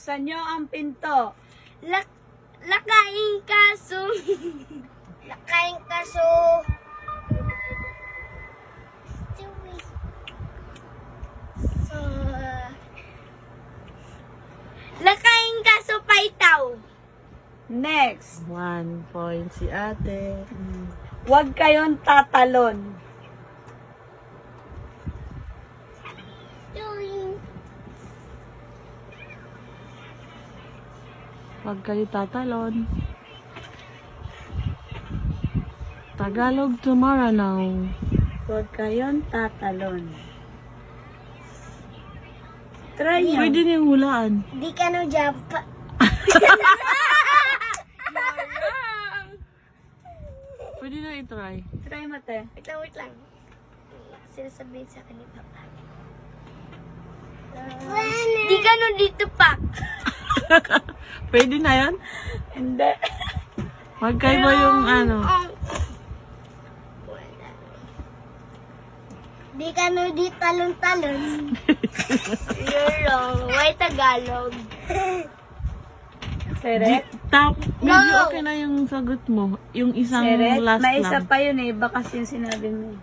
Buksan nyo ang pinto. Lakaing kaso. Lakaing kaso. So, lakaing kaso paitaw. Next. 1 point si ate. Huwag kayong tatalon. Huwag kayo tatalon. Tagalog to Maranao. Huwag kayong tatalon. Try nyo. Pwede niyong hulaan. Di ka no jump. Pwede na i-try. Try mo, te. Wait lang. Sinasabihin sa akin ni Papa. Di ka no dito pa. Pwede na yan? Hindi. Huwag kayo ba yung ano? Di ka no di talon-talon. Yun lang. May Tagalog. Seret? Medyo okay na yung sagot mo. Yung isang Seret? last May isa lang. pa yun eh. Baka yung sinabi mo.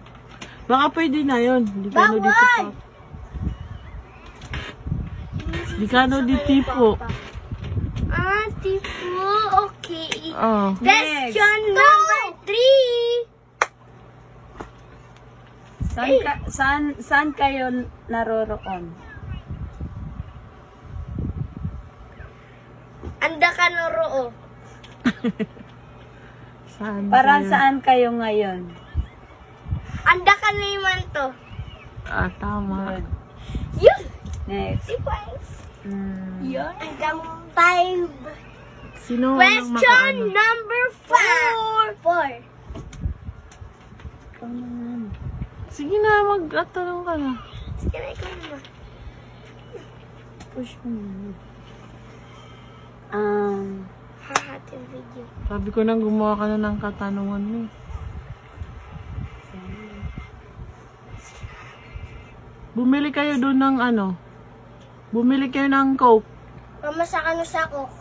Baka pwede na yun. Di ka no dito po. Di ka no dito po. Ah, tipo. Okay. Oh. Next. Question number 3. Saan kayo naroroon? Anda ka no roo. Saan? Para kayo? saan kayo ngayon? Anda ka na naman to. Ah, tama. Good. Yun. Next. 3 points. Yun. Hanggang 5. Sino ang Question makaano? number 4. Ikaw naman. Sige na, magtanong ka na. Sige na, ikaw naman. Push mo naman. Hahat yung video. Sabi ko nang gumawa ka na ng katanungan mo. Bumili kayo doon ng ano? Bumili kayo ng Coke. Mamasa ka no sa coke.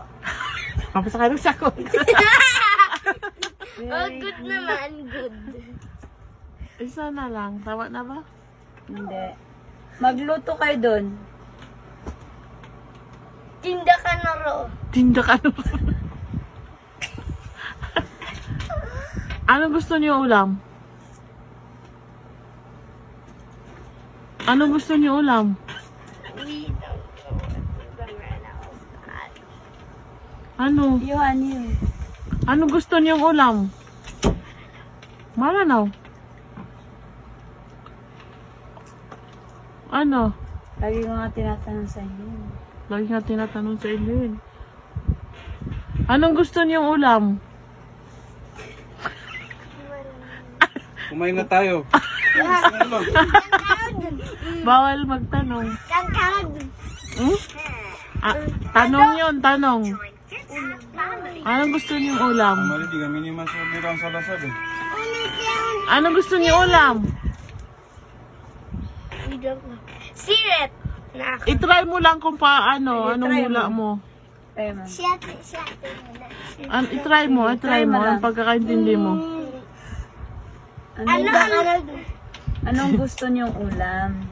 Kapasa kayo sa Coke. Oh, good naman. Good. Isa na lang. Tama na ba? Hindi. Magluto kayo doon. Tinda ka na roo. Tinda ka na. Ano gusto niyo ulam? Ano gusto niyo ulam? We don't know what we're gonna run out of. Ano? Yun. Ano gusto niyong ulam? Maranaw. Ano? Lagi ko nga tinatanong sa inyo. Lagi nga tinatanong sa inyo yun. Anong gusto niyong ulam? Kumain na tayo. Bawal magtanong. Kangkang. Hmm? Ah, tanong yun, tanong. Anong gusto niyong ulam? Mali, di kami ni Mas Birang Salazar eh. Anong gusto niyong ulam? We don't know. Siret. Na ako. I-try mo lang kung paano, Sige, anong try hula mo. mo. Ayun, ma'am. Siyate muna. I-try mo, i-try mo, lang. ang pagkakaintindi mo. Ano? Anong gusto niyong ulam?